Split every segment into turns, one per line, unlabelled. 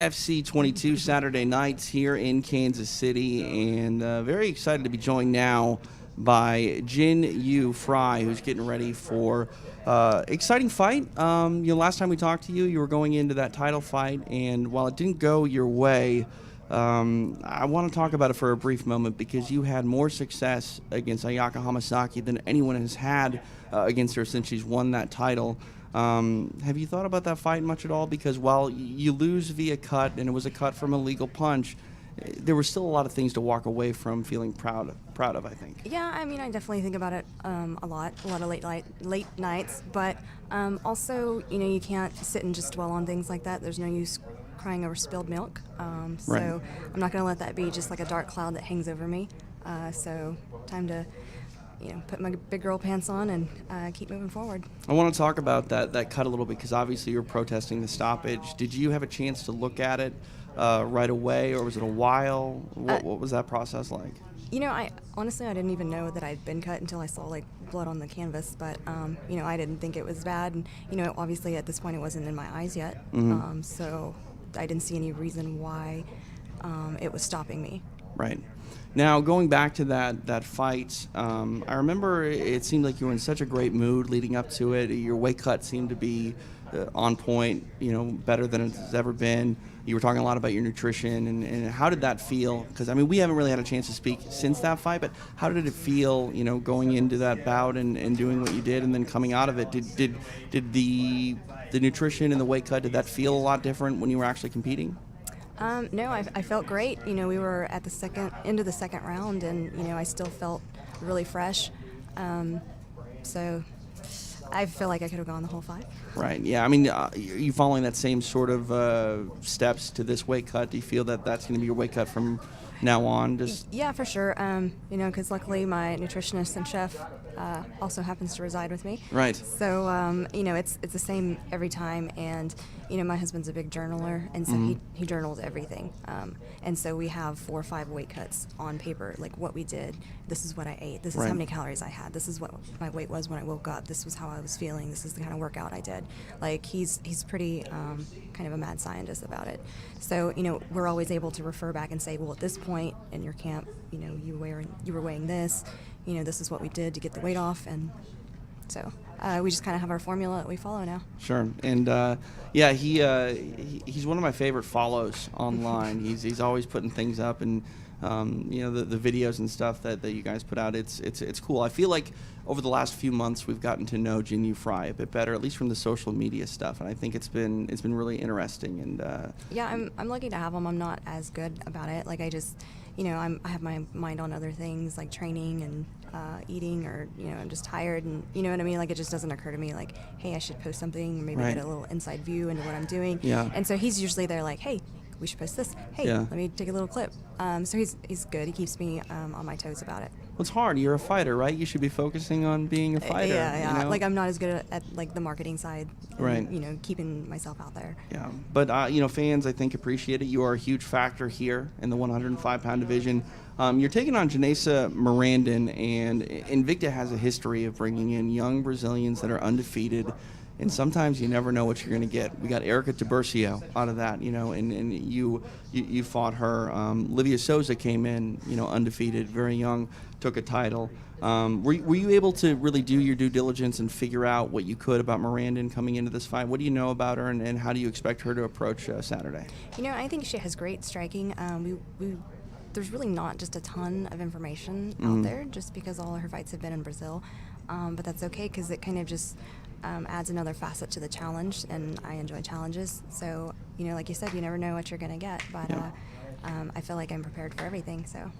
FC 22 Saturday nights here in Kansas City, and very excited to be joined now by Jinh Frey, who's getting ready for exciting fight. Last time we talked to you, you were going into that title fight, and while it didn't go your way, I want to talk about it for a brief moment because you had more success against Ayaka Hamasaki than anyone has had against her since she's won that title. Have you thought about that fight much at all? Because while you lose via cut, and it was a cut from a legal punch, there were still a lot of things to walk away from feeling proud of, I think.
Yeah, I mean, I definitely think about it a lot of late nights, but also, you can't sit and just dwell on things like that. There's no use crying over spilled milk.
Right.
So I'm not going to let that be just like a dark cloud that hangs over me. So time to put my big girl pants on and keep moving forward.
I want to talk about that cut a little bit because obviously you're protesting the stoppage. Did you have a chance to look at it right away, or was it a while? What was that process like?
I honestly didn't even know that I'd been cut until I saw like blood on the canvas. But I didn't think it was bad, and obviously at this point it wasn't in my eyes yet.
Mm-hmm.
So I didn't see any reason why it was stopping me.
Right. Now, going back to that fight, I remember it seemed like you were in such a great mood leading up to it. Your weight cut seemed to be on point, better than it's ever been. You were talking a lot about your nutrition, and how did that feel? Because, we haven't really had a chance to speak since that fight, but how did it feel, going into that bout and doing what you did and then coming out of it? Did the nutrition and the weight cut, did that feel a lot different when you were actually competing?
No, I felt great. We were at the end of the second round, and I still felt really fresh. So I feel like I could have gone the whole fight.
Right. Yeah. Are you following that same sort of steps to this weight cut? Do you feel that that's going to be your weight cut from now on?
Yeah, for sure. Because luckily my nutritionist and chef also happens to reside with me.
Right.
So it's the same every time, and my husband's a big journaler, and so he journals everything. And so we have 4 or 5 weight cuts on paper, like what we did. This is what I ate. This is how many calories I had. This is what my weight was when I woke up. This was how I was feeling. This is the kind of workout I did. Like he's pretty kind of a mad scientist about it. So we're always able to refer back and say, well, at this point in your camp, you were weighing this. This is what we did to get the weight off, and so we just kind of have our formula that we follow now. Sure.
And he's one of my favorite follows online. He's always putting things up, and the videos and stuff that you guys put out. It's cool. I feel like over the last few months we've gotten to know Jinh Frey a bit better, at least from the social media stuff, and I think it's been really interesting. And
I'm lucky to have him. I'm not as good about it. Like I just I have my mind on other things like training and eating, or I'm just tired, and you know what I mean. Like it just doesn't occur to me like, hey, I should post something, or maybe get a little inside view into what I'm doing.
Yeah.
And so he's usually there like, hey, we should post this. Hey, let me take a little clip. So he's good. He keeps me on my toes about it.
Well, it's hard. You're a fighter, right? You should be focusing on being a fighter.
Yeah. Like I'm not as good at like the marketing side. And,
right.
Keeping myself out there.
Yeah. But fans I think appreciate it. You are a huge factor here in the 105-pound division. You're taking on Janessa Miranda, and Invicta has a history of bringing in young Brazilians that are undefeated. And sometimes you never know what you're going to get. We got Erica Tiburcio out of that, and you fought her. Livia Souza came in, undefeated, very young, took a title. Were you able to really do your due diligence and figure out what you could about Miranda coming into this fight? What do you know about her, and how do you expect her to approach Saturday?
I think she has great striking. There's really not just a ton of information out there, just because all of her fights have been in Brazil. But that's okay, because it kind of just adds another facet to the challenge, and I enjoy challenges. So, like you said, you never know what you're going to get, but I feel like I'm prepared for everything. So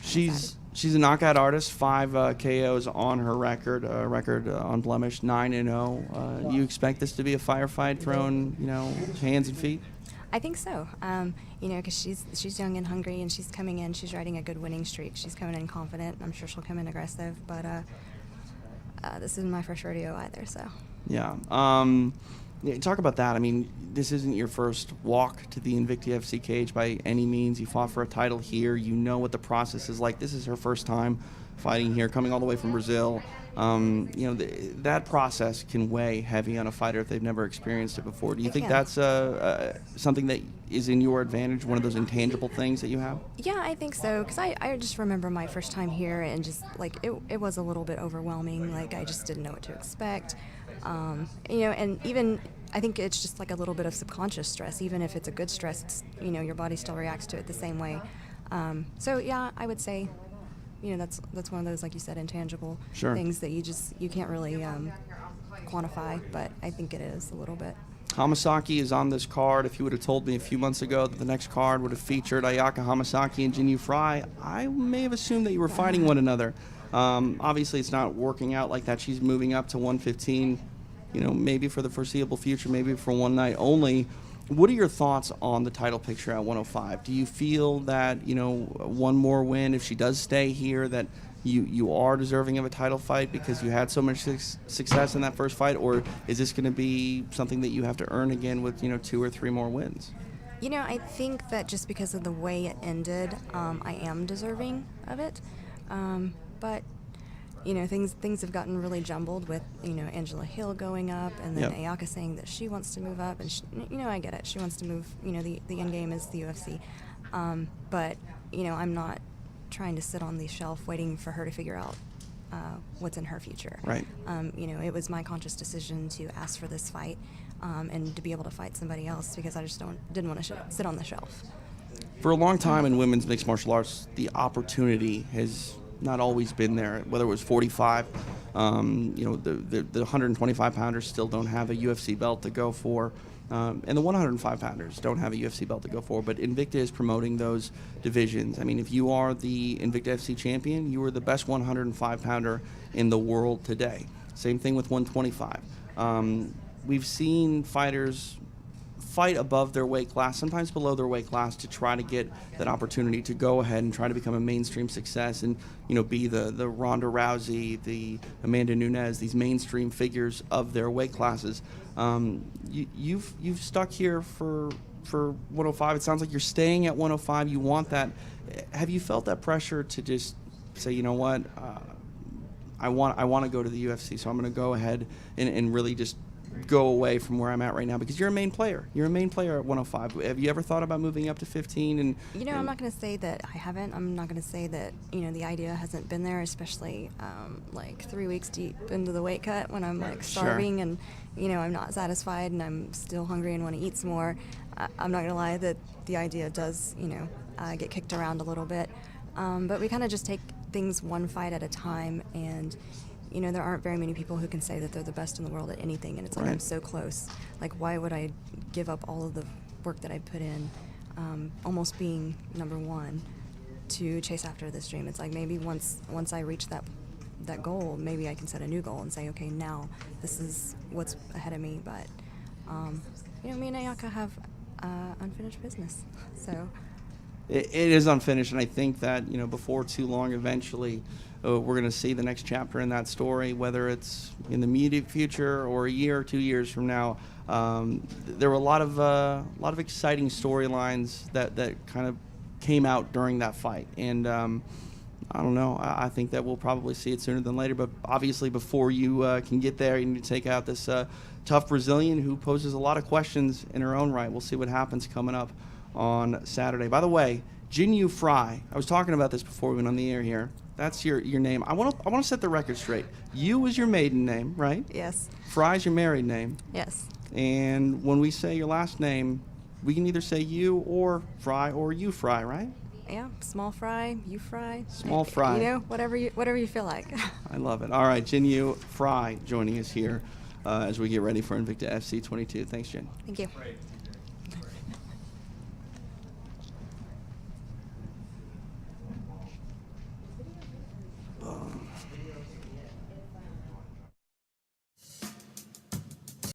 she's a knockout artist, 5 KOs on her record, unblemished, 9-0. You expect this to be a firefight thrown, hands and feet?
I think so, because she's young and hungry, and she's coming in. She's riding a good winning streak. She's coming in confident. I'm sure she'll come in aggressive, but this isn't my first rodeo either. So
yeah, talk about that. This isn't your first walk to the Invicta FC cage by any means. You fought for a title here. You know what the process is like. This is her first time fighting here, coming all the way from Brazil. That process can weigh heavy on a fighter if they've never experienced it before. Do you think
can.
that's something that is in your advantage, one of those intangible things that you have?
Yeah, I think so, because I just remember my first time here, and just like it was a little bit overwhelming. Like, I just didn't know what to expect. And even I think it's just like a little bit of subconscious stress. Even if it's a good stress, it's, your body still reacts to it the same way. So yeah, I would say, that's one of those, like you said, intangible
Sure.
things that you can't really quantify, but I think it is a little bit.
Hamasaki is on this card. If you would have told me a few months ago that the next card would have featured Ayaka Hamasaki and Jinh Frey, I may have assumed that you were fighting one another. Obviously, it's not working out like that. She's moving up to 115, maybe for the foreseeable future, maybe for one night only. What are your thoughts on the title picture at 105? Do you feel that, one more win, if she does stay here, that you are deserving of a title fight because you had so much success in that first fight, or is this going to be something that you have to earn again with 2 or 3 more wins?
I think that just because of the way it ended, I am deserving of it. But things have gotten really jumbled with Angela Hill going up, and then Ayaka saying that she wants to move up, and I get it. She wants to move. The end game is the UFC, but I'm not trying to sit on the shelf waiting for her to figure out what's in her future.
Right.
It was my conscious decision to ask for this fight and to be able to fight somebody else, because I just didn't want to sit on the shelf.
For a long time in women's mixed martial arts, the opportunity has not always been there, whether it was 45. The 125 pounders still don't have a UFC belt to go for. And the 105 pounders don't have a UFC belt to go for, but Invicta is promoting those divisions. I mean, if you are the Invicta FC champion, you are the best 105 pounder in the world today. Same thing with 125. We've seen fighters fight above their weight class, sometimes below their weight class, to try to get that opportunity to go ahead and try to become a mainstream success and be the Ronda Rousey, the Amanda Nunes, these mainstream figures of their weight classes. You've stuck here for 105. It sounds like you're staying at 105. You want that. Have you felt that pressure to just say, you know what, I want to go to the UFC, so I'm going to go ahead and really just go away from where I'm at right now, because you're a main player. You're a main player at 105. Have you ever thought about moving up to 15? And
I'm not going to say that I haven't. I'm not going to say that the idea hasn't been there, especially like 3 weeks deep into the weight cut when I'm like starving. Sure. And I'm not satisfied and I'm still hungry and want to eat some more. I'm not going to lie that the idea does get kicked around a little bit, but we kind of just take things one fight at a time. And there aren't very many people who can say that they're the best in the world at anything, and it's like, right, I'm so close. Like, why would I give up all of the work that I put in, almost being number one, to chase after this dream? It's like, maybe once I reach that goal, maybe I can set a new goal and say, okay, now this is what's ahead of me. But me and Ayaka have unfinished business, so.
It is unfinished, and I think that before too long, eventually, we're going to see the next chapter in that story, whether it's in the immediate future or a year or 2 years from now. There were a lot of exciting storylines that kind of came out during that fight, and I don't know. I think that we'll probably see it sooner than later. But obviously, before you can get there, you need to take out this tough Brazilian who poses a lot of questions in her own right. We'll see what happens coming up on Saturday. By the way, Jinh Frey. I was talking about this before we went on the air here. That's your name. I want to set the record straight. You is your maiden name, right?
Yes.
Frey's your married name.
Yes.
And when we say your last name, we can either say you or Frey or you Frey, right?
Yeah, small fry, you fry.
Small fry.
Whatever you feel like.
I love it. All right, Jinh Frey joining us here as we get ready for Invicta FC 22. Thanks, Jinh.
Thank you.